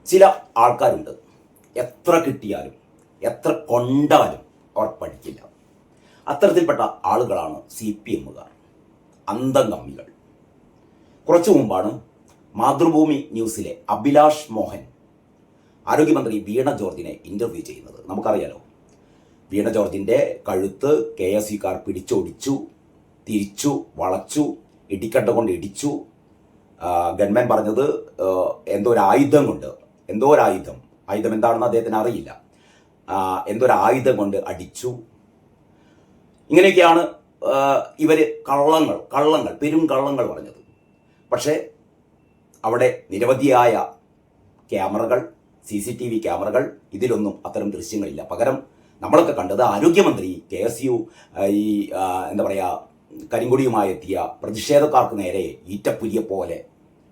ചില ആൾക്കാരുണ്ട്, എത്ര കിട്ടിയാലും എത്ര കൊണ്ടാലും അവർ പഠിക്കില്ല. അത്തരത്തിൽപ്പെട്ട ആളുകളാണ് CPM-കാർ, അന്തം കമ്മികൾ. കുറച്ചു മുമ്പാണ് മാതൃഭൂമി ന്യൂസിലെ അഭിലാഷ് മോഹൻ ആരോഗ്യമന്ത്രി വീണ ജോർജിനെ ഇൻ്റർവ്യൂ ചെയ്യുന്നത്. നമുക്കറിയാലോ, വീണ ജോർജിൻ്റെ കഴുത്ത് KSUക്കാർ പിടിച്ചൊടിച്ചു, തിരിച്ചു, വളച്ചു, ഇടിക്കട്ട കൊണ്ട് ഇടിച്ചു. ഗവൺമെൻറ് പറഞ്ഞത് എന്തോ ഒരു ആയുധം കൊണ്ട്, ആയുധം എന്താണെന്ന് അദ്ദേഹത്തിന് അറിയില്ല, എന്തോ ഒരു ആയുധം കൊണ്ട് അടിച്ചു. ഇങ്ങനെയൊക്കെയാണ് ഇവർ കള്ളങ്ങൾ പെരും കള്ളങ്ങൾ പറഞ്ഞത്. പക്ഷേ അവിടെ നിരവധിയായ ക്യാമറകൾ, CCTV ക്യാമറകൾ, ഇതിലൊന്നും അത്തരം ദൃശ്യങ്ങളില്ല. പകരം നമ്മളൊക്കെ കണ്ടത് ആരോഗ്യമന്ത്രി KSU എന്താ പറയുക, കരിങ്കൊടിയുമായി എത്തിയ പ്രതിഷേധക്കാർക്ക് നേരെ ഈറ്റപ്പുലിയെ പോലെ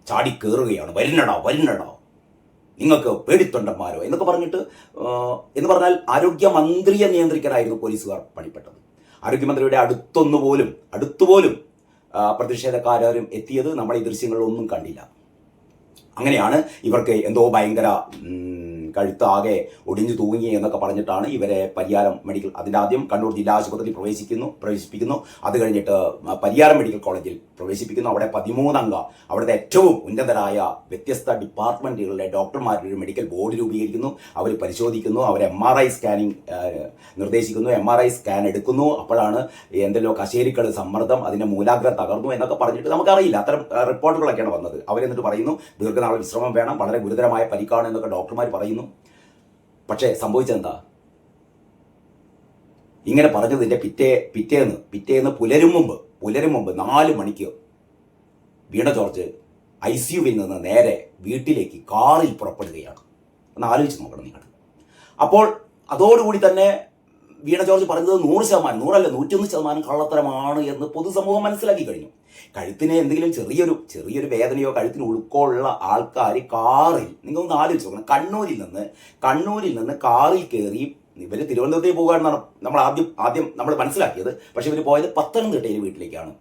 ചാടിക്കേറുകയാണ്. വരുന്നടാ നിങ്ങൾക്ക് പേടിത്തൊണ്ടന്മാരോ എന്നൊക്കെ പറഞ്ഞിട്ട്, എന്ന് പറഞ്ഞാൽ ആരോഗ്യമന്ത്രിയെ നിയന്ത്രിക്കാനായിരുന്നു പോലീസുകാർ പണിപ്പെട്ടത്. ആരോഗ്യമന്ത്രിയുടെ അടുത്തുപോലും പ്രതിഷേധക്കാരും എത്തിയത് നമ്മൾ ഈ ദൃശ്യങ്ങളിലൊന്നും കണ്ടില്ല. അങ്ങനെയാണ് ഇവർക്ക് എന്തോ ഭയങ്കര കഴുത്താകെ ഒടിഞ്ഞു തൂങ്ങി എന്നൊക്കെ പറഞ്ഞിട്ടാണ് ഇവരെ പരിയാരം മെഡിക്കൽ, അതിൻ്റെ ആദ്യം കണ്ണൂർ ജില്ലാ ആശുപത്രിയിൽ പ്രവേശിപ്പിക്കുന്നു. അത് കഴിഞ്ഞിട്ട് പരിയാരം മെഡിക്കൽ കോളേജിൽ പ്രവേശിപ്പിക്കുന്നു. അവിടെ 13 അംഗ, അവിടുത്തെ ഏറ്റവും ഉന്നതരായ വ്യത്യസ്ത ഡിപ്പാർട്ട്മെൻറ്റുകളിലെ ഡോക്ടർമാരുടെ ഒരു മെഡിക്കൽ ബോർഡ് രൂപീകരിക്കുന്നു. അവർ പരിശോധിക്കുന്നു, അവർ MRI സ്കാനിങ് നിർദ്ദേശിക്കുന്നു, MRI സ്കാൻ എടുക്കുന്നു. അപ്പോഴാണ് എന്തെല്ലോ കശേരിക്കൾ, സമ്മർദ്ദം, അതിൻ്റെ മൂലാഗ്രം തകർന്നു എന്നൊക്കെ പറഞ്ഞിട്ട് നമുക്കറിയില്ല. അത്തരം റിപ്പോർട്ടുകളൊക്കെയാണ് വന്നത്. അവരെന്നിട്ട് പറയുന്നു ദീർഘനാൾ വിശ്രമം വേണം, വളരെ ഗുരുതരമായ പരിക്കാണ് എന്നൊക്കെ ഡോക്ടർമാർ പറയുന്നു. പക്ഷേ സംഭവിച്ചെന്താ? ഇങ്ങനെ പറഞ്ഞതിൻ്റെ പിറ്റേന്ന് പുലരും മുമ്പ് 4 മണിക്ക് വീണ ജോർജ് ICUവിൽ നിന്ന് നേരെ വീട്ടിലേക്ക് കാറിൽ പുറപ്പെടുകയാണ്. ഒന്ന് ആലോചിച്ച് നോക്കണം നിങ്ങൾ. അപ്പോൾ അതോടുകൂടി തന്നെ വീണ ജോർജ് പറയുന്നത് 100%, 101% കള്ളത്തരമാണ് എന്ന് പൊതുസമൂഹം മനസ്സിലാക്കി കഴിഞ്ഞു. കഴുത്തിന് എന്തെങ്കിലും ചെറിയൊരു വേദനയോ കഴുത്തിന് ഉൾക്കമുള്ള ആൾക്കാർ കാറിൽ, നിങ്ങളൊന്ന് ആലോചിച്ച് നോക്കണം, കണ്ണൂരിൽ നിന്ന് കാറിൽ കയറി ഇവർ തിരുവനന്തപുരത്തേക്ക് പോകുകയാണെന്നാണ് ആദ്യം നമ്മൾ മനസ്സിലാക്കിയത്. പക്ഷെ ഇവർ പോയത് പത്തനംതിട്ടയിലെ വീട്ടിലേക്കാണ്.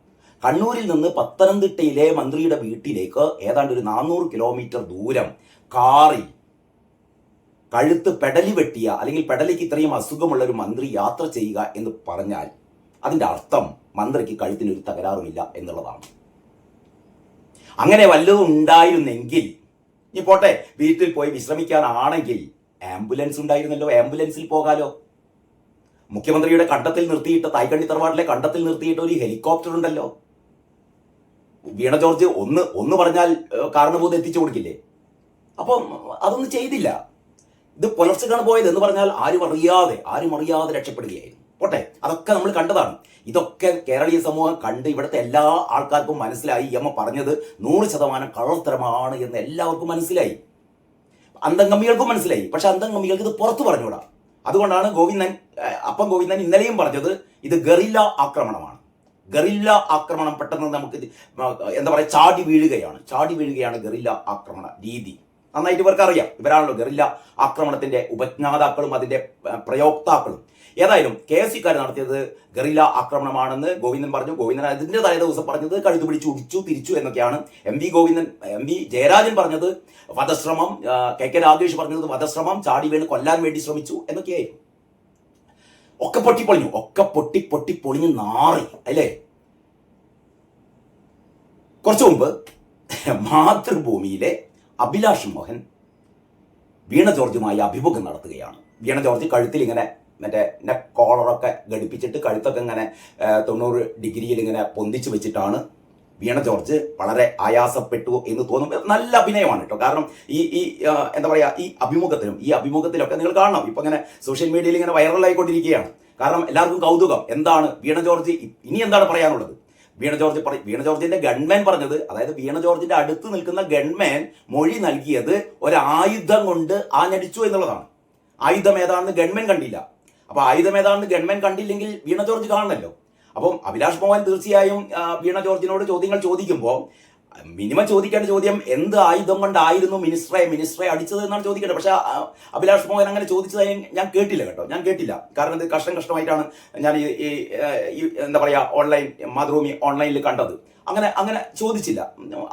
കണ്ണൂരിൽ നിന്ന് പത്തനംതിട്ടയിലെ മന്ത്രിയുടെ വീട്ടിലേക്ക് ഏതാണ്ട് ഒരു 400 കിലോമീറ്റർ ദൂരം കാറിൽ കഴുത്ത് പെടലി വെട്ടിയ, അല്ലെങ്കിൽ പെടലിക്ക് ഇത്രയും അസുഖമുള്ള ഒരു മന്ത്രി യാത്ര ചെയ്യുക എന്ന് പറഞ്ഞാൽ അതിൻ്റെ അർത്ഥം മന്ത്രിക്ക് കഴുത്തിനൊരു തകരാറുമില്ല എന്നുള്ളതാണ്. അങ്ങനെ വല്ലതും ഉണ്ടായിരുന്നെങ്കിൽ, ഇനി പോട്ടെ, വീട്ടിൽ പോയി വിശ്രമിക്കാനാണെങ്കിൽ ആംബുലൻസ് ഉണ്ടായിരുന്നല്ലോ, ആംബുലൻസിൽ പോകാലോ. മുഖ്യമന്ത്രിയുടെ കണ്ടത്തിൽ നിർത്തിയിട്ട്, തായ്ക്കണ്ണി തറവാട്ടിലെ കണ്ടത്തിൽ നിർത്തിയിട്ട് ഒരു ഹെലികോപ്റ്റർ ഉണ്ടല്ലോ. വീണ ജോർജ് ഒന്ന് പറഞ്ഞാൽ കാരണബോധം എത്തിച്ചു കൊടുക്കില്ലേ? അപ്പം അതൊന്നും ചെയ്തില്ല. ഇത് പുലർച്ചെക്കാണ് പോയത് എന്ന് പറഞ്ഞാൽ ആരും അറിയാതെ രക്ഷപ്പെടുകയായിരുന്നു. പോട്ടെ, അതൊക്കെ നമ്മൾ കണ്ടതാണ്. ഇതൊക്കെ കേരളീയ സമൂഹം കണ്ട് ഇവിടുത്തെ എല്ലാ ആൾക്കാർക്കും മനസ്സിലായി ഈ അമ്മ പറഞ്ഞത് 100% കള്ളത്തരമാണ് എന്ന് എല്ലാവർക്കും മനസ്സിലായി. അന്തംഗമ്മികൾക്കും മനസ്സിലായി. പക്ഷെ അന്തംഗമ്മികൾക്ക് ഇത് പുറത്തു പറഞ്ഞുകൂടാ. അതുകൊണ്ടാണ് ഗോവിന്ദൻ ഇന്നലെയും പറഞ്ഞത് ഇത് ഗറില്ല ആക്രമണമാണ്. പെട്ടെന്ന് നമുക്ക് എന്താ പറയുക, ചാടി വീഴുകയാണ് ഗറില്ല ആക്രമണ രീതി. നന്നായിട്ട് ഇവർക്ക് അറിയാം. ഇവരാണല്ലോ ഗറില്ല ആക്രമണത്തിന്റെ ഉപജ്ഞാതാക്കളും അതിന്റെ പ്രയോക്താക്കളും. ഏതായാലും KSUക്കാർ നടത്തിയത് ഗറില്ല ആക്രമണമാണെന്ന് ഗോവിന്ദൻ പറഞ്ഞു. ഗോവിന്ദൻ അതിന്റെ തലേ ദിവസം പറഞ്ഞത് കഴുത്ത് പിടിച്ചു ഒടിച്ചു തിരിച്ചു എന്നൊക്കെയാണ്. MV ജയരാജൻ പറഞ്ഞത് വധശ്രമം, KK രാഗേഷ് പറഞ്ഞത് വധശ്രമം, ചാടി വീണ് കൊല്ലാൻ വേണ്ടി ശ്രമിച്ചു എന്നൊക്കെയായിരുന്നു. ഒക്കെ പൊട്ടിപ്പൊളിഞ്ഞ് നാറി അല്ലേ. കുറച്ചു മുമ്പ് മാതൃഭൂമിയിലെ അഭിലാഷ് മോഹൻ വീണ ജോർജുമായി അഭിമുഖം നടത്തുകയാണ്. വീണ ജോർജ് കഴുത്തിൽ ഇങ്ങനെ മറ്റേ നെക്ക് കോളറൊക്കെ ഘടിപ്പിച്ചിട്ട് കഴുത്തൊക്കെ ഇങ്ങനെ 90 ഡിഗ്രിയിൽ ഇങ്ങനെ പൊന്തിച്ച് വെച്ചിട്ടാണ് വീണ ജോർജ്. വളരെ ആയാസപ്പെട്ടു എന്ന് തോന്നും. നല്ല അഭിനയമാണ് കേട്ടോ. കാരണം ഈ എന്താ പറയുക, ഈ അഭിമുഖത്തിലൊക്കെ നിങ്ങൾ കാണണം. ഇപ്പം ഇങ്ങനെ സോഷ്യൽ മീഡിയയിൽ ഇങ്ങനെ വൈറലായിക്കൊണ്ടിരിക്കുകയാണ്. കാരണം എല്ലാവർക്കും കൗതുകം, എന്താണ് വീണ ജോർജ് ഇനി എന്താണ് പറയാനുള്ളത്. വീണ ജോർജിന്റെ ഗൺമാൻ പറഞ്ഞത്, അതായത് വീണ ജോർജിന്റെ അടുത്ത് നിൽക്കുന്ന ഗൺമാൻ മൊഴി നൽകിയത് ഒരായുധം കൊണ്ട് ആഞ്ഞടിച്ചു എന്നുള്ളതാണ്. ആയുധം ഏതാണെന്ന് ഗൺമാൻ കണ്ടില്ല. അപ്പൊ ആയുധം ഏതാണെന്ന് ഗൺമാൻ കണ്ടില്ലെങ്കിൽ വീണ ജോർജ് കാണണമല്ലോ. അപ്പം അഭിലാഷ് മോഹൻ തീർച്ചയായും വീണ ജോർജിനോട് ചോദ്യങ്ങൾ ചോദിക്കുമ്പോൾ മിനിമം ചോദിക്കേണ്ട ചോദ്യം എന്ത് ആയുധം കൊണ്ടായിരുന്നു മിനിസ്റ്ററെ അടിച്ചത് എന്നാണ് ചോദിക്കേണ്ടത്. പക്ഷെ അഭിലാഷ് മോഹൻ അങ്ങനെ ചോദിച്ചതായി ഞാൻ കേട്ടില്ല. കാരണം ഇത് കഷ്ടമായിട്ടാണ് ഞാൻ ഈ എന്താ പറയുക മാതൃഭൂമി ഓൺലൈനിൽ കണ്ടത്. അങ്ങനെ ചോദിച്ചില്ല.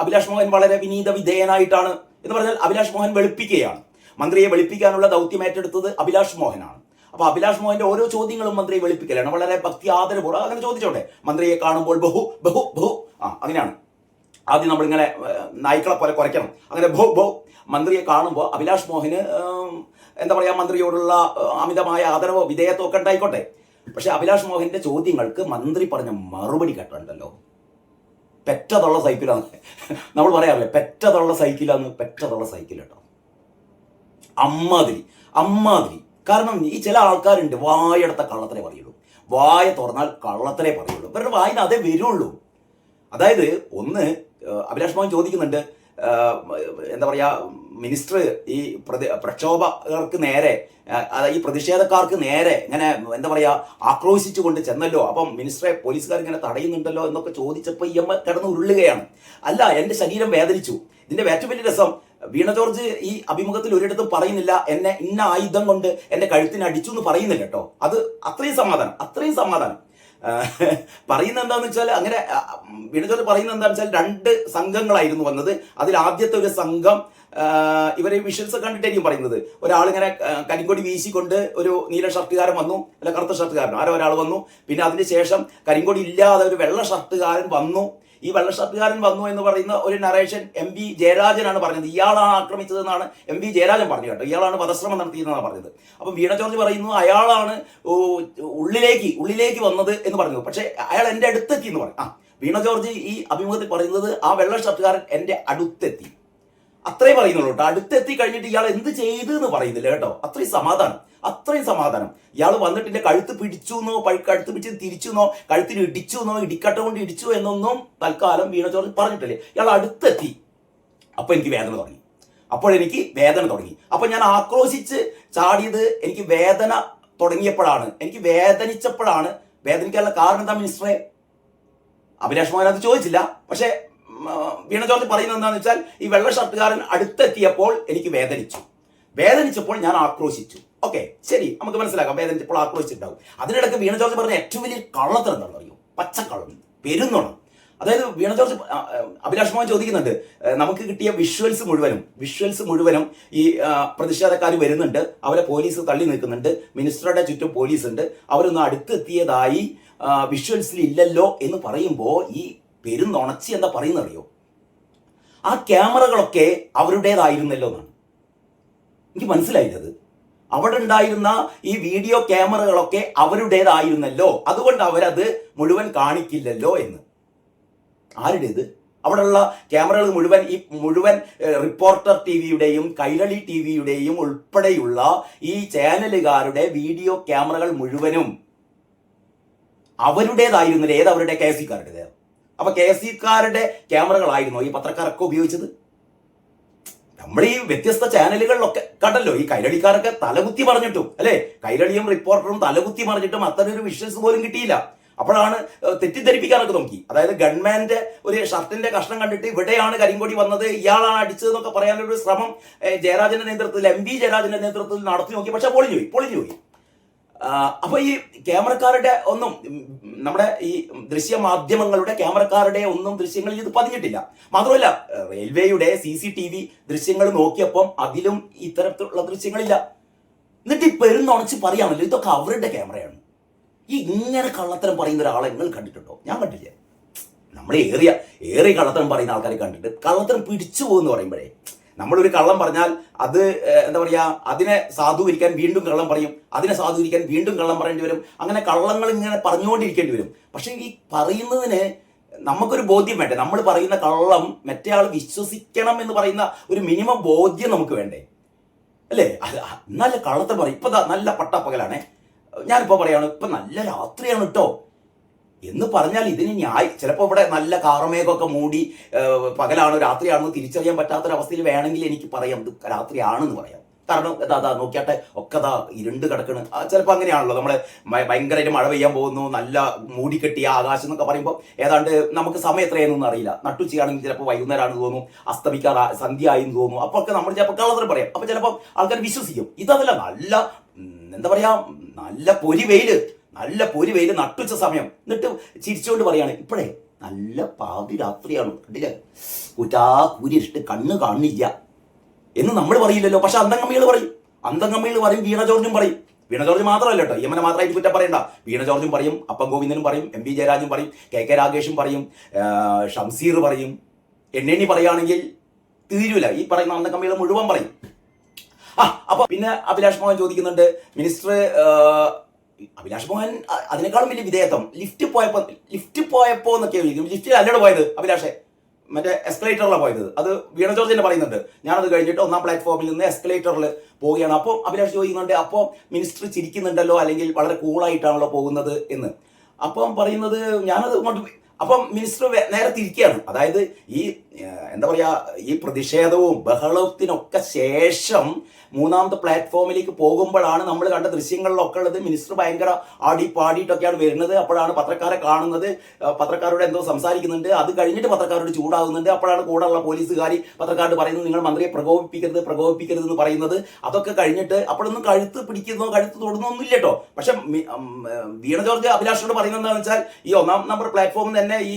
അഭിലാഷ് മോഹൻ വളരെ വിനീത വിധേയനായിട്ടാണ് എന്ന് പറഞ്ഞാൽ അഭിലാഷ് മോഹൻ വെളുപ്പിക്കുകയാണ്. മന്ത്രിയെ വെളുപ്പിക്കാനുള്ള ദൗത്യം ഏറ്റെടുത്തത് അഭിലാഷ് മോഹനാണ്. അപ്പൊ അഭിലാഷ് മോഹന്റെ ഓരോ ചോദ്യങ്ങളും മന്ത്രിയെ വെളുപ്പിക്കലാണ്. വളരെ ഭക്തി ആദരപൂർവ്വം അങ്ങനെ ചോദിച്ചോട്ടെ. മന്ത്രിയെ കാണുമ്പോൾ ബഹു ബഹു ബഹു അങ്ങനെയാണ് ആദ്യം നമ്മളിങ്ങനെ നായ്ക്കളെ പോലെ കുറയ്ക്കണം. അങ്ങനെ ബഹു ബഹു മന്ത്രിയെ കാണുമ്പോൾ അഭിലാഷ് മോഹന് എന്താ പറയാ, മന്ത്രിയോടുള്ള അമിതമായ ആദരവോ വിധേയത്വം ഒക്കെ ഉണ്ടായിക്കോട്ടെ. പക്ഷെ അഭിലാഷ് മോഹന്റെ ചോദ്യങ്ങൾക്ക് മന്ത്രി പറഞ്ഞ മറുപടി കേട്ടിട്ടുണ്ടല്ലോ, പെറ്റതുള്ള സൈക്കിളാണ്. നമ്മൾ പറയാറില്ലേ പെറ്റതുള്ള സൈക്കിളാന്ന്, പെറ്റതുള്ള സൈക്കിൾ കേട്ടോ. അമ്മാതിരി അമ്മാതിരി. കാരണം ഈ ചില ആൾക്കാരുണ്ട് വായെടുത്ത കള്ളത്തിലേ പറയുള്ളൂ, വായ തുറന്നാൽ കള്ളത്തിലേ പറയുള്ളൂ. ഇവരുടെ വായിന് അതേ വരുള്ളൂ. അതായത് ഒന്ന് അഭിലാഷ് മോഹൻ ചോദിക്കുന്നുണ്ട്, എന്താ പറയാ, മിനിസ്റ്റർ ഈ പ്രക്ഷോഭകർക്ക് നേരെ, ഈ പ്രതിഷേധക്കാർക്ക് നേരെ ഇങ്ങനെ എന്താ പറയാ ആക്രോശിച്ചുകൊണ്ട് ചെന്നല്ലോ, അപ്പം മിനിസ്റ്ററെ പോലീസുകാർ ഇങ്ങനെ തടയുന്നുണ്ടല്ലോ എന്നൊക്കെ ചോദിച്ചപ്പോൾ ഈ അമ്മ കിടന്ന് ഉരുളുകയാണ്. അല്ല, എൻ്റെ ശരീരം വേദനിച്ചു. ഇതിന്റെ ഏറ്റവും വലിയ രസം, വീണ ജോർജ് ഈ അഭിമുഖത്തിൽ ഒരിടത്തും പറയുന്നില്ല എന്നെ ഇന്ന ആയുധം കൊണ്ട് എൻ്റെ കഴുത്തിന് അടിച്ചു എന്ന് പറയുന്നില്ല കേട്ടോ. അത് അത്രയും സമാധാനം. പറയുന്നത് എന്താന്ന് വെച്ചാൽ, അങ്ങനെ വീണ ജോർജ് പറയുന്നത് എന്താണെന്ന് വെച്ചാൽ 2 സംഘങ്ങളായിരുന്നു വന്നത്. അതിൽ ആദ്യത്തെ ഒരു സംഘം, ഇവരെ വിഷ്വൽസ് കണ്ടിട്ടായിരിക്കും പറയുന്നത്, ഒരാളിങ്ങനെ കരിങ്കൊടി വീശിക്കൊണ്ട് ഒരു നീല ഷർട്ടുകാരൻ വന്നു, അല്ല കറുത്ത ഷർട്ടുകാരൻ ആരോ ഒരാൾ വന്നു. പിന്നെ അതിന് ശേഷം കരിങ്കൊടി ഇല്ലാതെ ഒരു വെള്ള ഷർട്ടുകാരൻ വന്നു. ഈ വെള്ള ഷർട്ടുകാരൻ വന്നു എന്ന് പറയുന്ന ഒരു നറേഷൻ MV ജയരാജനാണ് പറഞ്ഞത്. ഇയാളാണ് ആക്രമിച്ചതെന്നാണ് MV ജയരാജൻ പറഞ്ഞു കേട്ടോ. ഇയാളാണ് വധശ്രമം നടത്തിയതെന്നാണ് പറഞ്ഞത്. അപ്പം വീണ ജോർജ് പറയുന്നു അയാളാണ് ഉള്ളിലേക്ക് വന്നത് എന്ന് പറഞ്ഞു. പക്ഷെ അയാൾ എൻ്റെ അടുത്തെത്തി എന്ന് പറയും. വീണ ജോർജ് ഈ അഭിമുഖത്തിൽ പറയുന്നത് ആ വെള്ള ഷർട്ടുകാരൻ എൻ്റെ അടുത്തെത്തി, അത്രേ പറയുന്നുള്ളൂ കേട്ടോ. അടുത്തെത്തി കഴിഞ്ഞിട്ട് ഇയാൾ എന്ത് ചെയ്തു എന്ന് പറയുന്നില്ല കേട്ടോ. അത്രയും സമാധാനം. ഇയാൾ വന്നിട്ട് എന്റെ കഴുത്ത് പിടിച്ചു എന്നോ, കഴുത്ത് പിടിച്ച് തിരിച്ചു എന്നോ, കഴുത്തിൽ ഇടിച്ചു എന്നോ, ഇടിക്കട്ട കൊണ്ട് ഇടിച്ചു എന്നൊന്നും തൽക്കാലം വീണ ജോർജ് പറഞ്ഞിട്ടില്ലേ. ഇയാൾ അടുത്തെത്തി. അപ്പോൾ എനിക്ക് വേദന തുടങ്ങി. അപ്പൊ ഞാൻ ആക്രോശിച്ച് ചാടിയത് എനിക്ക് വേദന തുടങ്ങിയപ്പോഴാണ്, എനിക്ക് വേദനിച്ചപ്പോഴാണ്. വേദനിക്കാനുള്ള കാരണം എന്താ മിനിസ്റ്ററെ? അഭിലാഷ് മോഹൻ അത് ചോദിച്ചില്ല. പക്ഷെ വീണ ജോർജ് പറയുന്നത് എന്താണെന്ന് വെച്ചാൽ, ഈ വെള്ള ഷർട്ടുകാരൻ അടുത്തെത്തിയപ്പോൾ എനിക്ക് വേദനിച്ചപ്പോൾ ഞാൻ ആക്രോശിച്ചു. ഓക്കെ, ശരി, നമുക്ക് മനസ്സിലാക്കാം, വേദനിച്ചപ്പോൾ ആക്രോശിച്ചിട്ടുണ്ടാവും. അതിനിടയ്ക്ക് വീണ ജോർജ് പറഞ്ഞ ഏറ്റവും വലിയ കള്ളത്തരം എന്താണെന്ന് അറിയോ? പച്ചക്കള്ളം, പെരുന്നോണം. അതായത് വീണ ജോർജ് അഭിലാഷ് മോഹൻ ചോദിക്കുന്നുണ്ട്, നമുക്ക് കിട്ടിയ വിഷ്വൽസ് മുഴുവനും ഈ പ്രതിഷേധക്കാർ വരുന്നുണ്ട്, അവരെ പോലീസ് തള്ളി നിൽക്കുന്നുണ്ട്, മിനിസ്റ്ററുടെ ചുറ്റും പോലീസ് ഉണ്ട്, അവരൊന്ന് അടുത്തെത്തിയതായി വിഷ്വൽസിൽ ഇല്ലല്ലോ എന്ന് പറയുമ്പോൾ ഈ പെരുന്നുണച്ചി എന്താ പറയുന്നത് അറിയോ? ആ ക്യാമറകളൊക്കെ അവരുടേതായിരുന്നല്ലോ എന്നാണ് എനിക്ക് മനസ്സിലായത്. അവിടെ ഉണ്ടായിരുന്ന ഈ വീഡിയോ ക്യാമറകളൊക്കെ അവരുടേതായിരുന്നല്ലോ, അതുകൊണ്ട് അവരത് മുഴുവൻ കാണിക്കില്ലല്ലോ എന്ന്. ആരുടേത്? അവിടെയുള്ള ക്യാമറകൾ മുഴുവൻ റിപ്പോർട്ടർ ടിവിയുടെയും കൈരളി ടിവിയുടെയും ഉൾപ്പെടെയുള്ള ഈ ചാനലുകാരുടെ വീഡിയോ ക്യാമറകൾ മുഴുവനും അവരുടേതായിരുന്നില്ല. ഏതവരുടെ? KSCക്കാരുടേത്. അപ്പൊ KSCക്കാരുടെ ക്യാമറകളായിരുന്നോ ഈ പത്രക്കാരൊക്കെ ഉപയോഗിച്ചത്? നമ്മൾ ഈ വ്യത്യസ്ത ചാനലുകളിലൊക്കെ കണ്ടല്ലോ, ഈ കൈരളിക്കാരൊക്കെ തലകുത്തി പറഞ്ഞിട്ടും, അല്ലെ, കൈരളിയും റിപ്പോർട്ടറും തലകുത്തി പറഞ്ഞിട്ടും അത്തരൊരു വിഷ്വൽസ് പോലും കിട്ടിയില്ല. അപ്പോഴാണ് തെറ്റിദ്ധരിപ്പിക്കാനൊക്കെ നോക്കി. അതായത് ഗവൺമെന്റ് ഒരു ഷർട്ടിന്റെ കഷ്ണം കണ്ടിട്ട് ഇവിടെയാണ് കരിങ്കൊടി വന്നത്, ഇയാളാണ് അടിച്ചതെന്നൊക്കെ പറയാനൊരു ശ്രമം ജയരാജന്റെ നേതൃത്വത്തിൽ, MV ജയരാജന്റെ നേതൃത്വത്തിൽ നടത്തി നോക്കി. പക്ഷെ പൊളിഞ്ഞു പോയി. അപ്പൊ ഈ ക്യാമറക്കാരുടെ ഒന്നും, നമ്മുടെ ഈ ദൃശ്യമാധ്യമങ്ങളുടെ ക്യാമറക്കാരുടെ ഒന്നും ദൃശ്യങ്ങളിൽ ഇത് പതിഞ്ഞിട്ടില്ല. മാത്രമല്ല റെയിൽവേയുടെ CCTV ദൃശ്യങ്ങൾ നോക്കിയപ്പം അതിലും ഇത്തരത്തിലുള്ള ദൃശ്യങ്ങളില്ല. എന്നിട്ട് ഈ പെരുന്നുണച്ച് പറയാമല്ലോ ഇതൊക്കെ അവരുടെ ക്യാമറയാണ്. ഈ ഇങ്ങനെ കള്ളത്തരം പറയുന്ന ഒരാളെ നിങ്ങൾ കണ്ടിട്ടുണ്ടോ? ഞാൻ കണ്ടില്ല. നമ്മൾ ഏറിയ കള്ളത്തരം പറയുന്ന ആൾക്കാരെ കണ്ടിട്ട് കള്ളത്തരം പിടിച്ചു പോകുമെന്ന് പറയുമ്പോഴേ, നമ്മളൊരു കള്ളം പറഞ്ഞാൽ അത് എന്താ പറയുക, അതിനെ സാധൂകരിക്കാൻ വീണ്ടും കള്ളം പറയും, അതിനെ സാധൂകരിക്കാൻ വീണ്ടും കള്ളം പറയേണ്ടി വരും. അങ്ങനെ കള്ളങ്ങൾ ഇങ്ങനെ പറഞ്ഞുകൊണ്ടിരിക്കേണ്ടി വരും. പക്ഷെ ഈ പറയുന്നതിന് നമുക്കൊരു ബോധ്യം വേണ്ടേ? നമ്മൾ പറയുന്ന കള്ളം മറ്റേ ആൾ വിശ്വസിക്കണം എന്ന് പറയുന്ന ഒരു മിനിമം ബോധ്യം നമുക്ക് വേണ്ടേ? അല്ലേ? അത് നല്ല കള്ളത്തെ പറയും. ഇപ്പൊ നല്ല പട്ടാപ്പകലാണേ, ഞാനിപ്പോ പറയാണ് ഇപ്പൊ നല്ല രാത്രിയാണ് കേട്ടോ എന്ന് പറഞ്ഞാൽ ഇതിന് ചിലപ്പോൾ ഇവിടെ നല്ല കാർമേഘമൊക്കെ മൂടി പകലാണോ രാത്രിയാണെന്ന് തിരിച്ചറിയാൻ പറ്റാത്തൊരവസ്ഥയിൽ വേണമെങ്കിൽ എനിക്ക് പറയാം ഇത് രാത്രിയാണെന്ന് പറയാം. കാരണം അതാ നോക്കിയാട്ടെ ഒക്കെ ഇരുണ്ട് കിടക്കണ്. ചിലപ്പോൾ അങ്ങനെയാണല്ലോ, നമ്മളെ ഭയങ്കരമായിട്ട് മഴ പെയ്യാൻ പോകുന്നു, നല്ല മൂടിക്കെട്ടിയ ആകാശം എന്നൊക്കെ പറയുമ്പോൾ ഏതാണ്ട് നമുക്ക് സമയം എത്രയാണെന്നൊന്നും അറിയില്ല. നട്ടുച്ചയാണെങ്കിൽ ചിലപ്പോൾ വൈകുന്നേരമാണെന്ന് തോന്നും, അസ്തമിക്കാതെ സന്ധ്യ ആയെന്ന് തോന്നും. അപ്പോൾ ഒക്കെ നമ്മൾ ചിലപ്പോൾ കള്ളത്തരം പറയാം. അപ്പോൾ ചിലപ്പോൾ ആൾക്കാർ വിശ്വസിക്കും. ഇതല്ല, നല്ല എന്താ പറയാ, നല്ല പൊരി വെയിൽ നട്ടുച്ച സമയം. എന്നിട്ട് ചിരിച്ചുകൊണ്ട് പറയാണ് ഇപ്പോഴേ നല്ല പാതി രാത്രിയാണ്, കണ്ടില്ലേ, കൂരിട്ട് കണ്ണ് കാണില്ല എന്ന് നമ്മൾ പറയില്ലല്ലോ. പക്ഷെ അന്തംഗമ്മികൾ പറയും, വീണ ജോർജും പറയും. വീണ ജോർജ് മാത്രമല്ല കേട്ടോ, യമനെ മാത്രമായിട്ട് കുറ്റം പറയണ്ട. വീണ ജോർജും പറയും, അപ്പം ഗോവിന്ദനും പറയും, എം പി ജയരാജും പറയും, കെ രാഗേഷും പറയും, ഷംസീർ പറയും. എണ്ണി പറയുകയാണെങ്കിൽ തീരൂല, ഈ പറയുന്ന അന്തംഗമ്മികൾ മുഴുവൻ പറയും. അപ്പൊ പിന്നെ അഭിലാഷ് മോഹൻ ചോദിക്കുന്നുണ്ട്, മിനിസ്റ്റർ അഭിലാഷ് മോഹൻ അതിനേക്കാളും വലിയ വിധേയത്വം ലിഫ്റ്റ് പോയപ്പോ എന്നൊക്കെ ചോദിക്കും. ലിഫ്റ്റിൽ അല്ലട പോയത് അഭിലാഷെ, മറ്റേ എസ്കലേറ്ററിലാണ് പോയത്. അത് വീണ ജോർജ് തന്നെ പറയുന്നുണ്ട്. ഞാനത് കഴിഞ്ഞിട്ട് 1ാം പ്ലാറ്റ്ഫോമിൽ നിന്ന് എസ്കലേറ്ററിൽ പോവുകയാണ്. അപ്പോൾ അഭിലാഷ് ചോദിക്കുന്നുണ്ട്, അപ്പോൾ മിനിസ്റ്റർ ചിരിക്കുന്നുണ്ടല്ലോ, അല്ലെങ്കിൽ വളരെ കൂളായിട്ടാണല്ലോ പോകുന്നത് എന്ന്. അപ്പം പറയുന്നത് ഞാനത് അപ്പം മിനിസ്റ്റർ നേരെ തിരിക്കുകയാണ്. അതായത് ഈ എന്താ പറയുക, ഈ പ്രതിഷേധവും ബഹളത്തിനൊക്കെ ശേഷം 3ാമത്തെ പ്ലാറ്റ്ഫോമിലേക്ക് പോകുമ്പോഴാണ് നമ്മൾ കണ്ട ദൃശ്യങ്ങളിലൊക്കെ ഉള്ളത് മിനിസ്റ്റർ ഭയങ്കര ആടി പാടിയിട്ടൊക്കെയാണ് വരുന്നത്. അപ്പോഴാണ് പത്രക്കാരെ കാണുന്നത്, പത്രക്കാരോട് എന്തോ സംസാരിക്കുന്നുണ്ട്. അത് കഴിഞ്ഞിട്ട് പത്രക്കാരോട് ചൂടാകുന്നുണ്ട്. അപ്പോഴാണ് കൂടെയുള്ള പോലീസുകാരി പത്രക്കാരോട് പറയുന്നത്, നിങ്ങൾ മന്ത്രിയെ പ്രകോപിപ്പിക്കരുത് എന്ന് പറയുന്നത്. അതൊക്കെ കഴിഞ്ഞിട്ട് അപ്പോഴൊന്നും കഴുത്ത് തൊടുന്നൊന്നുമില്ല കേട്ടോ. പക്ഷെ വീണ ജോർജ് അഭിലാഷിനോട് പറയുന്നത് എന്താണെന്ന് വെച്ചാൽ, ഈ 1ാം നമ്പർ പ്ലാറ്റ്ഫോമിൽ തന്നെ ഈ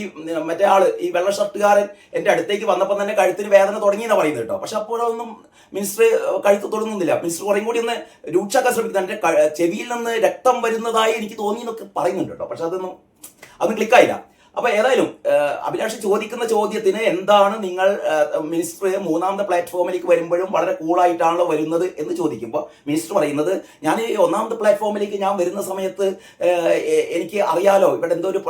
മറ്റേ ആള്, ഈ വെള്ള ഷർട്ടുകാരൻ എൻ്റെ അടുത്തേക്ക് വന്നപ്പോൾ തന്നെ കഴുത്തിന് വേദന തുടങ്ങിയെന്നാണ് പറയുന്നത് കേട്ടോ. പക്ഷെ അപ്പോഴൊന്നും മിനിസ്റ്റർ കഴുത്ത് തൊടുന്നില്ല. മിനിസ്റ്റർ കുറേം കൂടി ഒന്ന് രൂക്ഷാക്കാൻ ശ്രമിക്കുന്നത്, എൻ്റെ ചെവിയിൽ നിന്ന് രക്തം വരുന്നതായി എനിക്ക് തോന്നി എന്നൊക്കെ പറയുന്നുണ്ട് കേട്ടോ. പക്ഷെ അതൊന്നും ക്ലിക്കായില്ല. അപ്പൊ ഏതായാലും അഭിലാഷ് ചോദിക്കുന്ന ചോദ്യത്തിന്, എന്താണ് നിങ്ങൾ മിനിസ്റ്റർ 3ാമത്തെ പ്ലാറ്റ്ഫോമിലേക്ക് വരുമ്പോഴും വളരെ കൂളായിട്ടാണല്ലോ വരുന്നത് എന്ന് ചോദിക്കുമ്പോൾ മിനിസ്റ്റർ പറയുന്നത്, ഞാൻ ഈ 1ാമത്തെ പ്ലാറ്റ്ഫോമിലേക്ക് ഞാൻ വരുന്ന സമയത്ത് എനിക്ക് അറിയാലോ, ഇവിടെ എന്തോ ഒരു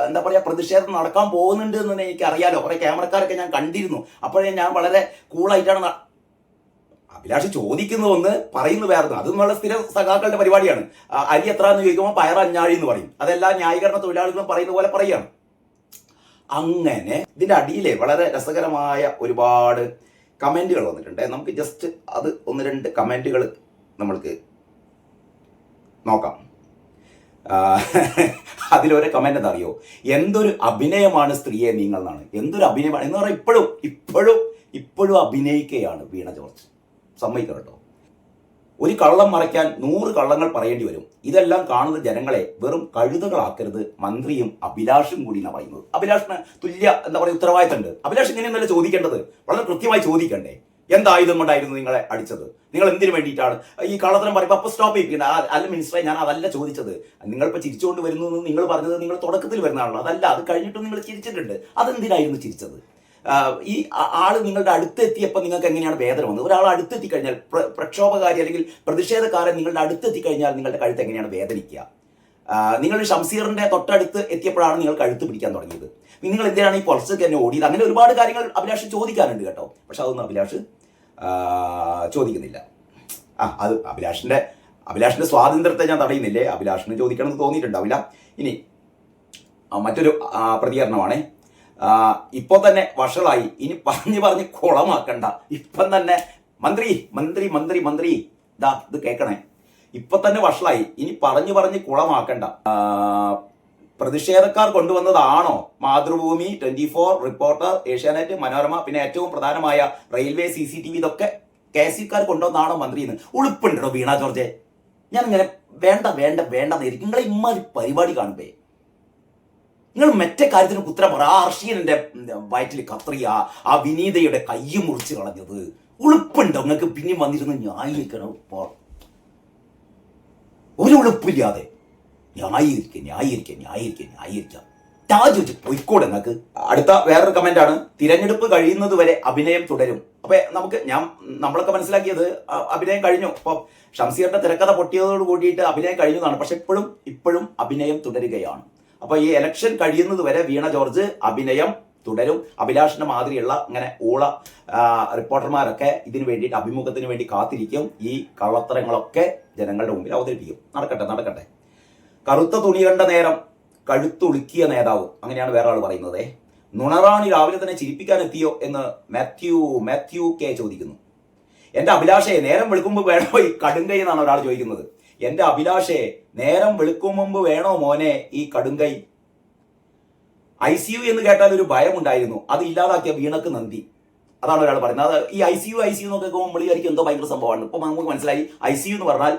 എന്താ പറയുക പ്രതിഷേധം നടക്കാൻ പോകുന്നുണ്ട് എന്ന് എനിക്ക് അറിയാലോ. കുറെ ക്യാമറക്കാരൊക്കെ ഞാൻ കണ്ടിരുന്നു. അപ്പോഴേ ഞാൻ വളരെ കൂളായിട്ടാണ്. അഭിലാഷ് ചോദിക്കുന്ന ഒന്ന്, പറയുന്നത് വേറെ. അത് നമ്മളെ സ്ഥിര സഖാക്കളുടെ പരിപാടിയാണ്. അരി എത്ര എന്ന് ചോദിക്കുമ്പോൾ പയർ 5 എന്ന് പറയും. അതെല്ലാ ന്യായീകരണ തൊഴിലാളികളും പറയുന്ന പോലെ പറയുകയാണ്. അങ്ങനെ ഇതിൻ്റെ അടിയിലെ വളരെ രസകരമായ ഒരുപാട് കമൻറ്റുകൾ വന്നിട്ടുണ്ട്. നമുക്ക് ജസ്റ്റ് അത് 1-2 കമൻറ്റുകൾ നമ്മൾക്ക് നോക്കാം. അതിലൊരു കമൻറ്റ് എന്താ അറിയോ, എന്തൊരു അഭിനയമാണ് സ്ത്രീയെ നിങ്ങൾ എന്നാണ്. എന്തൊരു അഭിനയമാണ് എന്ന് പറഞ്ഞാൽ ഇപ്പോഴും അഭിനയിക്കുകയാണ് വീണ ജോർജ്. സമ്മതിക്കണം കേട്ടോ. ഒരു കള്ളം മറയ്ക്കാൻ 100 കള്ളങ്ങൾ പറയേണ്ടി വരും. ഇതെല്ലാം കാണുന്ന ജനങ്ങളെ വെറും കഴുതകളാക്കരുത് മന്ത്രിയും അഭിലാഷും കൂടി എന്നാണ് പറയുന്നത്. അഭിലാഷിന് തുല്യ എന്താ പറയുക ഉത്തരവാദിത്തമുണ്ട്. അഭിലാഷ് ഇങ്ങനെയൊന്നല്ല ചോദിക്കേണ്ടത്, വളരെ കൃത്യമായി ചോദിക്കണ്ടേ. എന്തായുധം കൊണ്ടായിരുന്നു നിങ്ങളെ അടിച്ചത്? നിങ്ങൾ എന്തിനു വേണ്ടിയിട്ടാണ് ഈ കള്ളത്തരം പറയുമ്പോൾ അപ്പോൾ സ്റ്റോപ്പ് ചെയ്യിപ്പിക്കേണ്ട. അല്ല മിനിസ്റ്ററെ, ഞാൻ അതല്ല ചോദിച്ചത്. നിങ്ങളിപ്പോൾ ചിരിച്ചുകൊണ്ട് വരുന്നു എന്ന് നിങ്ങൾ പറഞ്ഞത് നിങ്ങൾ തുടക്കത്തിൽ വരുന്നതാണല്ലോ. അതല്ല, അത് കഴിഞ്ഞിട്ടും നിങ്ങൾ ചിരിച്ചിട്ടുണ്ട്. അതെന്തിനായിരുന്നു ചിരിച്ചത്? ഈ ആള് നിങ്ങളുടെ അടുത്തെത്തിയപ്പോൾ നിങ്ങൾക്ക് എങ്ങനെയാണ് വേദന വന്നത്? ഒരാൾ അടുത്തെത്തിക്കഴിഞ്ഞാൽ, പ്രക്ഷോഭകാരി അല്ലെങ്കിൽ പ്രതിഷേധക്കാരൻ നിങ്ങളുടെ അടുത്തെത്തിക്കഴിഞ്ഞാൽ നിങ്ങളുടെ കഴുത്ത് എങ്ങനെയാണ് വേദനിക്കുക? നിങ്ങൾ ഷംസീറിന്റെ തൊട്ടടുത്ത് എത്തിയപ്പോഴാണ് നിങ്ങൾ കഴുത്ത് പിടിക്കാൻ തുടങ്ങിയത്. നിങ്ങൾ എന്തിനാണ് ഈ പുറത്തേക്ക് തന്നെ ഓടിയത്? അങ്ങനെ ഒരുപാട് കാര്യങ്ങൾ അഭിലാഷ് ചോദിക്കാനുണ്ട് കേട്ടോ. പക്ഷെ അതൊന്നും അഭിലാഷ് ചോദിക്കുന്നില്ല. അത് അഭിലാഷിന്റെ സ്വാതന്ത്ര്യത്തെ ഞാൻ തടയുന്നില്ലേ, അഭിലാഷിന് ചോദിക്കണമെന്ന് തോന്നിയിട്ടുണ്ടാവില്ല. ഇനി മറ്റൊരു പ്രതികരണമാണ്. ഇപ്പോൾ തന്നെ വഷളായി, ഇനി പറഞ്ഞ് കുളമാക്കണ്ട. ഇപ്പം തന്നെ മന്ത്രി ഇത് കേൾക്കണേ. ഇപ്പൊ തന്നെ വഷളായി, ഇനി പറഞ്ഞ് കുളമാക്കണ്ട. പ്രതിഷേധക്കാർ കൊണ്ടുവന്നതാണോ മാതൃഭൂമി, 24, റിപ്പോർട്ടർ, ഏഷ്യാനെറ്റ്, മനോരമ, പിന്നെ ഏറ്റവും പ്രധാനമായ റെയിൽവേ CCTV, ഇതൊക്കെ KSUക്കാർ കൊണ്ടുവന്നാണോ മന്ത്രിന്ന്? ഉളുപ്പുണ്ടോ വീണ ജോർജെ? ഞാൻ ഇങ്ങനെ വേണ്ടെന്നായിരിക്കും നിങ്ങളെ ഇമ്മാതിരി പരിപാടി കാണുമ്പേ. നിങ്ങൾ മറ്റേ കാര്യത്തിന് ഉത്തരം പറ. ആ അർഷീനന്റെ വയറ്റിൽ കത്രിയ, ആ വിനീതയുടെ കൈ മുറിച്ച് കളഞ്ഞത്, ഉളുപ്പുണ്ടോ നിങ്ങൾക്ക്? പിന്നെയും വന്നിരുന്ന് ന്യായീകരിക്കണം. ഒരു ഉളുപ്പില്ലാതെ ന്യായീകരിക്കാം. ചോദിച്ചു പൊയ്ക്കോടെ നിങ്ങൾക്ക്. അടുത്ത വേറൊരു കമന്റ് ആണ്, തിരഞ്ഞെടുപ്പ് കഴിയുന്നത് വരെ അഭിനയം തുടരും. അപ്പൊ നമ്മളൊക്കെ മനസ്സിലാക്കിയത് അഭിനയം കഴിഞ്ഞു. ഇപ്പൊ ഷംസീറിന്റെ തിരക്കഥ പൊട്ടിയതോട് കൂടിയിട്ട് അഭിനയം കഴിഞ്ഞു എന്നാണ്. പക്ഷെ ഇപ്പോഴും അഭിനയം തുടരുകയാണ്. അപ്പൊ ഈ ഇലക്ഷൻ കഴിയുന്നത് വരെ വീണ ജോർജ് അഭിനയം തുടരും. അഭിലാഷിന്റെ മാതിരിയുള്ള ഇങ്ങനെ റിപ്പോർട്ടർമാരൊക്കെ ഇതിനു വേണ്ടിയിട്ട് അഭിമുഖത്തിന് വേണ്ടി കാത്തിരിക്കും. ഈ കള്ളത്തരങ്ങളൊക്കെ ജനങ്ങളുടെ മുമ്പിൽ അവതരിപ്പിക്കും. നടക്കട്ടെ. കറുത്ത തുണി കണ്ട നേരം കഴുത്തുളുക്കിയ നേതാവ്, അങ്ങനെയാണ് വേറെ ആൾ പറയുന്നത്. നുണറാണി രാവിലെ തന്നെ ചിരിപ്പിക്കാൻ എത്തിയോ എന്ന് മാത്യു കെ ചോദിക്കുന്നു. എന്റെ അഭിലാഷയെ നേരം വെളുക്കുമ്പോൾ വേണോ ഈ കടുങ്കൈ എന്നാണ് ഒരാൾ ചോദിക്കുന്നത്. എന്റെ അഭിലാഷയെ നേരം വെളുക്കും മുമ്പ് വേണോ മോനെ ഈ കടുങ്കൈ? ICU എന്ന് കേട്ടാൽ ഒരു ഭയമുണ്ടായിരുന്നു, അത് ഇല്ലാതാക്കിയ വീണക്ക് നന്ദി. അതാണ് ഒരാൾ പറയുന്നത്. അത് ഈ ICU എന്നൊക്കെ വിളിയായിരിക്കും എന്തോ ഭയങ്കര സംഭവമാണ്. ഇപ്പൊ നമുക്ക് മനസ്സിലായി ICU എന്ന് പറഞ്ഞാൽ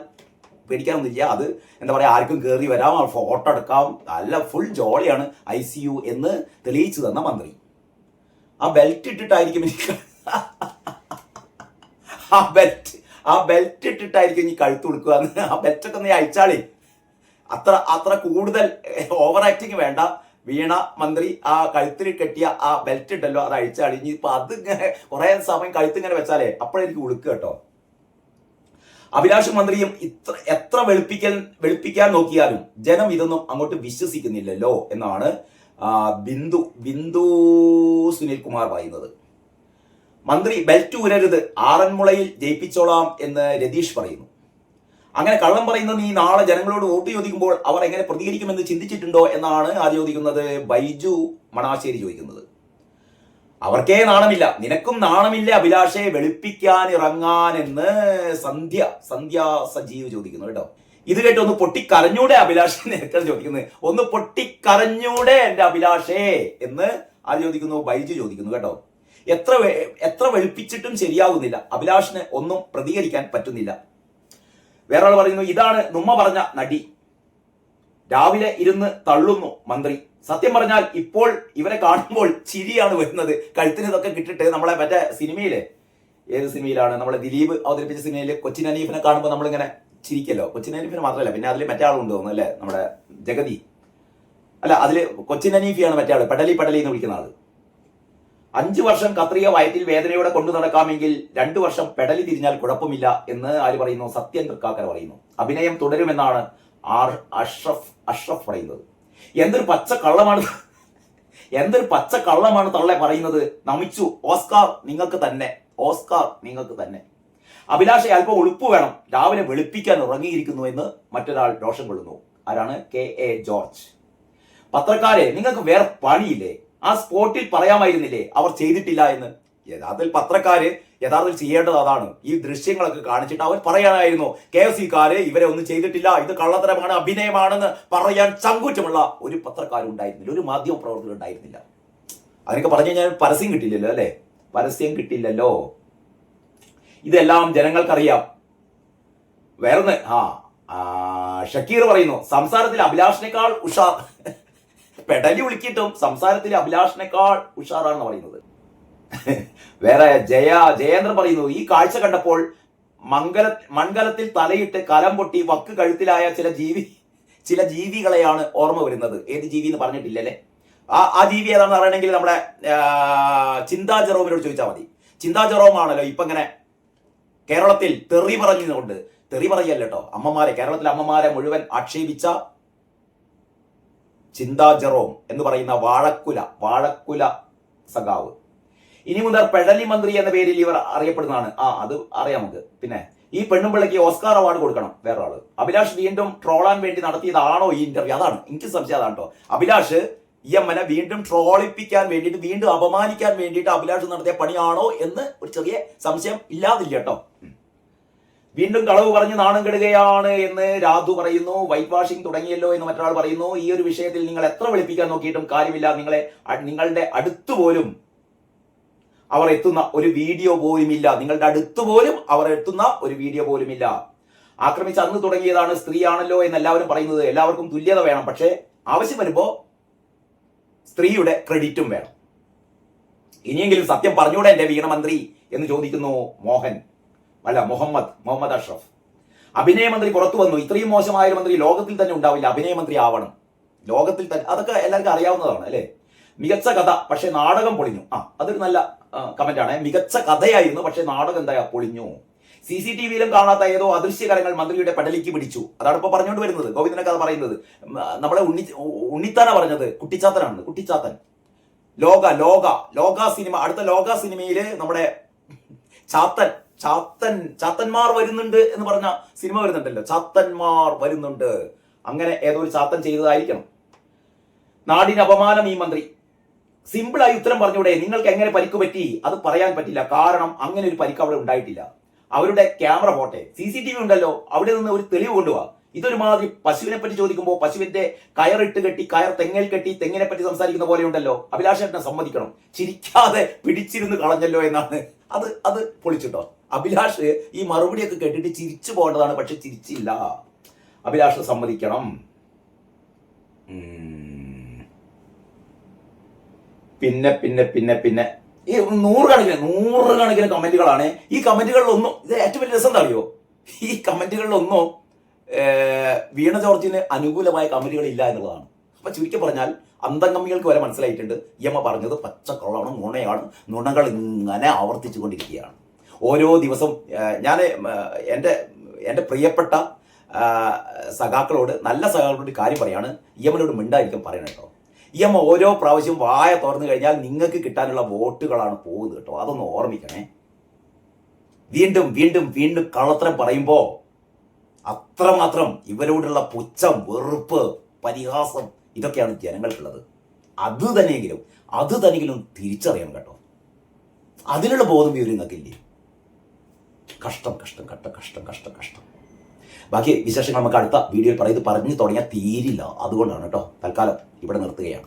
പേടിക്കാനൊന്നുമില്ല. അത് എന്താ പറയുക, ആർക്കും കയറി വരാം, ഫോട്ടോ എടുക്കാം, നല്ല ഫുൾ ജോളിയാണ് ICU എന്ന് തെളിയിച്ചു തന്ന മന്ത്രി. ആ ബെൽറ്റ് ഇട്ടിട്ടായിരിക്കും എനിക്ക് ആ ബെൽറ്റ് ഇട്ടിട്ടായിരിക്കും ഇനി കഴുത്ത് കൊടുക്കുക. ആ ബെൽറ്റൊക്കെ ഒന്ന് അയച്ചാളി. അത്ര കൂടുതൽ ഓവർ ആക്ടിങ് വേണ്ട. വീണ മന്ത്രി ആ കഴുത്തിൽ കെട്ടിയ ആ ബെൽറ്റ് ഉണ്ടല്ലോ അത് അഴിച്ചാളി. ഇനിയിപ്പോ അത് ഇങ്ങനെ കുറെ സമയം കഴുത്ത് ഇങ്ങനെ വെച്ചാലേ അപ്പോഴെനിക്ക് ഉളുക്കുക കേട്ടോ. അഭിലാഷ് മന്ത്രിയും എത്ര വെളുപ്പിക്കാൻ നോക്കിയാലും ജനം ഇതൊന്നും അങ്ങോട്ട് വിശ്വസിക്കുന്നില്ലല്ലോ എന്നാണ് ബിന്ദു സുനിൽകുമാർ പറയുന്നത്. മന്ത്രി ബെൽറ്റ് ഊരരുത്, ആറന്മുളയിൽ ജയിപ്പിച്ചോളാം എന്ന് രതീഷ് പറയുന്നു. അങ്ങനെ കള്ളം പറയുന്ന നീ നാളെ ജനങ്ങളോട് വോട്ട് ചോദിക്കുമ്പോൾ അവർ എങ്ങനെ പ്രതികരിക്കുമെന്ന് ചിന്തിച്ചിട്ടുണ്ടോ എന്നാണ് ആദ്യം ചോദിക്കുന്നത്. ബൈജു മണാശ്ശേരി ചോദിക്കുന്നത്. അവർക്കേ നാണമില്ല, നിനക്കും നാണമില്ല അഭിലാഷെ വെളുപ്പിക്കാൻ ഇറങ്ങാൻ എന്ന് സന്ധ്യ സജീവ് ചോദിക്കുന്നു കേട്ടോ. ഇത് കേട്ട് ഒന്ന് പൊട്ടിക്കരഞ്ഞൂടെ അഭിലാഷെ നിനക്കാണ് ചോദിക്കുന്നത്. ഒന്ന് പൊട്ടിക്കരഞ്ഞൂടെ എന്റെ അഭിലാഷേ എന്ന് ആദ്യം ചോദിക്കുന്നു. ബൈജു ചോദിക്കുന്നു കേട്ടോ. എത്ര വെളുപ്പിച്ചിട്ടും ശരിയാകുന്നില്ല, അഭിലാഷിന് ഒന്നും പ്രതികരിക്കാൻ പറ്റുന്നില്ല. വേറെ ആൾ പറയുന്നു, ഇതാണ് നുമ്മ പറഞ്ഞ നടി, രാവിലെ ഇരുന്ന് തള്ളുന്നു മന്ത്രി. സത്യം പറഞ്ഞാൽ ഇപ്പോൾ ഇവരെ കാണുമ്പോൾ ചിരിയാണ് വരുന്നത്. കഴുത്തിന് ഇതൊക്കെ കിട്ടിട്ട് നമ്മളെ മറ്റേ സിനിമയിലെ, ഏത് സിനിമയിലാണ്, നമ്മളെ ദിലീപ് അവതരിപ്പിച്ച സിനിമയിൽ കൊച്ചിൻ ഹനീഫിനെ കാണുമ്പോൾ നമ്മളിങ്ങനെ ചിരിക്കല്ലോ. കൊച്ചിൻ ഹനീഫിനെ മാത്രമല്ല, പിന്നെ അതിൽ മറ്റേ ആളുണ്ട് തോന്നുന്നു അല്ലേ, നമ്മുടെ ജഗതി അല്ല, അതിൽ കൊച്ചിൻ ഹനീഫിയാണ് മറ്റേ ആള്, പെടലി എന്ന് വിളിക്കുന്ന ആള്. 5 വർഷം കത്രിക വയറ്റിൽ വേദനയോടെ കൊണ്ടു നടക്കാമെങ്കിൽ 2 വർഷം പെടലി തിരിഞ്ഞാൽ കുഴപ്പമില്ല എന്ന് ആര് പറയുന്നു? സത്യൻ തൃക്കാക്കര പറയുന്നു. അഭിനയം തുടരുമെന്നാണ് അഷ്റഫ് പറയുന്നത്. എന്തൊരു പച്ച കള്ളമാണ് തള്ളെ പറയുന്നത്. നമിച്ചു. ഓസ്കാർ നിങ്ങൾക്ക് തന്നെ. അഭിലാഷെ അല്പം ഉളുപ്പ് വേണം, രാവിലെ വെളുപ്പിക്കാൻ ഉറങ്ങിയിരിക്കുന്നു എന്ന് മറ്റൊരാൾ രോഷം കൊള്ളുന്നു. ആരാണ്? KA George. പത്രക്കാരെ, നിങ്ങൾക്ക് വേറെ പണിയില്ലേ? ആ സ്പോട്ടിൽ പറയാമായിരുന്നില്ലേ അവർ ചെയ്തിട്ടില്ല എന്ന്? യഥാർത്ഥത്തിൽ പത്രക്കാര് യഥാർത്ഥത്തിൽ ചെയ്യേണ്ടത് അതാണ്. ഈ ദൃശ്യങ്ങളൊക്കെ കാണിച്ചിട്ട് അവർ പറയാനായിരുന്നു, KFC-കാര് ഇവരെ ഒന്നും ചെയ്തിട്ടില്ല, ഇത് കള്ളത്തരമാണ്, അഭിനയമാണെന്ന് പറയാൻ ചങ്കൂറ്റമുള്ള ഒരു പത്രക്കാരുണ്ടായിരുന്നില്ല, ഒരു മാധ്യമ പ്രവർത്തകർ ഉണ്ടായിരുന്നില്ല. അതിനൊക്കെ പറഞ്ഞു കഴിഞ്ഞാൽ പരസ്യം കിട്ടില്ലല്ലോ. ഇതെല്ലാം ജനങ്ങൾക്കറിയാം. വേറൊന്ന്, ഷക്കീർ പറയുന്നു, സംസാരത്തിൽ അഭിലാഷിനേക്കാൾ ഉഷാർ. പെടലി വിളിക്കിട്ടും സംസാരത്തിൽ അഭിലാഷിനേക്കാൾ ഉഷാറാണെന്ന് പറയുന്നത്. വേറെ ജയേന്ദ്രൻ പറയുന്നു, ഈ കാഴ്ച കണ്ടപ്പോൾ മൺകലത്തിൽ തലയിട്ട് കലം പൊട്ടി വക്ക് കഴുത്തിലായ ചില ജീവികളെയാണ് ഓർമ്മ വരുന്നത്. ഏത് ജീവി എന്ന് പറഞ്ഞിട്ടില്ലല്ലേ. ആ ജീവി ഏതാണെന്ന് പറയണമെങ്കിൽ നമ്മുടെ ചിന്താ ജെറോമിനോട് ചോദിച്ചാൽ മതി. ചിന്താ ജെറോം ആണല്ലോ ഇപ്പൊ ഇങ്ങനെ കേരളത്തിൽ തെറി പറയല്ലോ കേട്ടോ, കേരളത്തിലെ അമ്മമാരെ മുഴുവൻ ആക്ഷേപിച്ച ചിന്താ ജെറോം എന്ന് പറയുന്ന വാഴക്കുല സഖാവ്. ഇനി മുതൽ പെടലി മന്ത്രി എന്ന പേരിൽ ഇവർ അറിയപ്പെടുന്നതാണ്. അത് അറിയാം നമുക്ക്. പിന്നെ ഈ പെണ്ണുമ്പിള്ളയ്ക്ക് ഓസ്കാർ അവാർഡ് കൊടുക്കണം. വേറെ ആള്, അഭിലാഷ് വീണ്ടും ട്രോളാൻ വേണ്ടി നടത്തിയതാണോ ഈ ഇന്റർവ്യൂ? അതാണ് എനിക്ക് സംശയം. അതാണ് കേട്ടോ, അഭിലാഷ് ഈ അമ്മനെ വീണ്ടും ട്രോളിപ്പിക്കാൻ വേണ്ടിയിട്ട്, വീണ്ടും അപമാനിക്കാൻ വേണ്ടിയിട്ട് അഭിലാഷ് നടത്തിയ പണിയാണോ എന്ന് ഒരു ചെറിയ സംശയം ഇല്ലാതില്ല കേട്ടോ. വീണ്ടും കളവ് പറഞ്ഞ് നാണം കെടുകയാണ് എന്ന് രാധു പറയുന്നു. വൈറ്റ് വാഷിംഗ് തുടങ്ങിയല്ലോ എന്ന് മറ്റൊരാൾ പറയുന്നു. ഈ ഒരു വിഷയത്തിൽ നിങ്ങൾ എത്ര വെളുപ്പിക്കാൻ നോക്കിയിട്ടും കാര്യമില്ല. നിങ്ങളുടെ അടുത്തുപോലും അവർ എത്തുന്ന ഒരു വീഡിയോ പോലുമില്ല. നിങ്ങളുടെ അടുത്തുപോലും അവർ എത്തുന്ന ഒരു വീഡിയോ പോലുമില്ല. ആക്രമിച്ച് അന്ന് തുടങ്ങിയതാണ്, സ്ത്രീയാണല്ലോ എന്ന് എല്ലാവരും പറയുന്നത്. എല്ലാവർക്കും തുല്യത വേണം, പക്ഷേ ആവശ്യം വരുമ്പോ സ്ത്രീയുടെ ക്രെഡിറ്റും വേണം. ഇനിയെങ്കിലും സത്യം പറഞ്ഞൂടെ എന്റെ വീണമന്ത്രി എന്ന് ചോദിക്കുന്നു മുഹമ്മദ് അഷ്റഫ്. അഭിനയമന്ത്രി പുറത്തു വന്നു. ഇത്രയും മോശമായ ഒരു മന്ത്രി ലോകത്തിൽ തന്നെ ഉണ്ടാവില്ല. അഭിനയമന്ത്രി ആവണം ലോകത്തിൽ തന്നെ. അതൊക്കെ എല്ലാവർക്കും അറിയാവുന്നതാണ് അല്ലേ. മികച്ച കഥ, പക്ഷെ നാടകം പൊളിഞ്ഞു. അതൊരു നല്ല കമന്റ് ആണ്. മികച്ച കഥയായിരുന്നു, പക്ഷെ നാടകം എന്താ പൊളിഞ്ഞു. CCTV-യിലും കാണാത്ത ഏതോ അദൃശ്യകരങ്ങൾ മന്ത്രിയുടെ പെടലിക്ക് പിടിച്ചു. അതാണ് ഇപ്പൊ പറഞ്ഞുകൊണ്ട് വരുന്നത്. ഗോവിന്ദനെ കഥ പറയുന്നത് നമ്മളെ ഉണ്ണിത്താന പറഞ്ഞത്. കുട്ടിച്ചാത്തൻ. ലോക സിനിമ, അടുത്ത ലോക സിനിമയില് നമ്മുടെ ചാത്തന്മാർ വരുന്നുണ്ട് എന്ന് പറഞ്ഞ സിനിമ വരുന്നുണ്ടല്ലോ. ചാത്തന്മാർ വരുന്നുണ്ട്, അങ്ങനെ ഏതോ ഒരു ചാത്തൻ ചെയ്തതായിരിക്കണം. നാടിന് അപമാനം ഈ മന്ത്രി. സിമ്പിളായി ഉത്തരം പറഞ്ഞൂടെ? നിങ്ങൾക്ക് എങ്ങനെ പരിക്ക് പറ്റി? അത് പറയാൻ പറ്റില്ല, കാരണം അങ്ങനെ ഒരു പരിക്ക് അവിടെ ഉണ്ടായിട്ടില്ല. അവരുടെ ക്യാമറ പോട്ടെ, CCTV ഉണ്ടല്ലോ, അവിടെ നിന്ന് ഒരു തെളിവ് കൊണ്ടുപോവാ. ഇതൊരുമാതിരി പശുവിനെ പറ്റി ചോദിക്കുമ്പോൾ പശുവിന്റെ കയറിട്ട് കെട്ടി, തെങ്ങിൽ കെട്ടി, തെങ്ങിനെ പറ്റി സംസാരിക്കുന്ന പോലെ ഉണ്ടല്ലോ. അഭിലാഷേട്ടനെ സമ്മതിക്കണം, ചിരിക്കാതെ പിടിച്ചിരുന്ന് കളഞ്ഞല്ലോ എന്നാണ്. അത് പൊളിച്ചിട്ടോ. അഭിലാഷ് ഈ മറുപടിയൊക്കെ കേട്ടിട്ട് ചിരിച്ചു പോകേണ്ടതാണ്, പക്ഷെ ചിരിച്ചില്ല. അഭിലാഷ് സമ്മതിക്കണം. പിന്നെ ഈ നൂറുകണക്കിന് കമന്റുകളാണ്. ഈ കമന്റുകളിലൊന്നും, ഇത് ഏറ്റവും വലിയ രസം എന്താ അറിയോ, ഈ കമന്റുകളിലൊന്നും വീണ ജോർജിന് അനുകൂലമായ കമന്റുകൾ ഇല്ല എന്നുള്ളതാണ്. അപ്പൊ ചുരുക്കി പറഞ്ഞാൽ അന്തംഗമികൾക്ക് വരെ മനസ്സിലായിട്ടുണ്ട് ഈ അമ്മ പറഞ്ഞത് പച്ചക്കള്ളമാണ്, നുണയാണ്, നുണകൾ ഇങ്ങനെ ആവർത്തിച്ചു കൊണ്ടിരിക്കുകയാണ് ഓരോ ദിവസം. ഞാൻ എൻ്റെ പ്രിയപ്പെട്ട സഖാക്കളോട്, നല്ല സഖാക്കളോട് കാര്യം പറയാണ്, ഈ അമ്മനോട് മിണ്ടായിരിക്കും പറയണം കേട്ടോ. ഈ അമ്മ ഓരോ പ്രാവശ്യം വായ തുറന്നു കഴിഞ്ഞാൽ നിങ്ങൾക്ക് കിട്ടാനുള്ള വോട്ടുകളാണ് പോകുന്നത് കേട്ടോ, അതൊന്ന് ഓർമ്മിക്കണേ. വീണ്ടും വീണ്ടും വീണ്ടും കള്ളത്തരം പറയുമ്പോൾ അത്രമാത്രം ഇവരോടുള്ള പുച്ഛം, വെറുപ്പ്, പരിഹാസം ഇതൊക്കെയാണ് ജനങ്ങൾക്കുള്ളത്. അത് തന്നെയെങ്കിലും തിരിച്ചറിയണം കേട്ടോ. അതിനുള്ള ബോധം വിവരം നിങ്ങൾക്കില്ലേ? കഷ്ടം. ബാക്കി വിശേഷങ്ങൾ നമുക്ക് അടുത്ത വീഡിയോയിൽ പറഞ്ഞു തുടങ്ങിയാൽ തീരില്ല. അതുകൊണ്ടാണ് കേട്ടോ തൽക്കാലം ഇവിടെ നിർത്തുകയാണ്.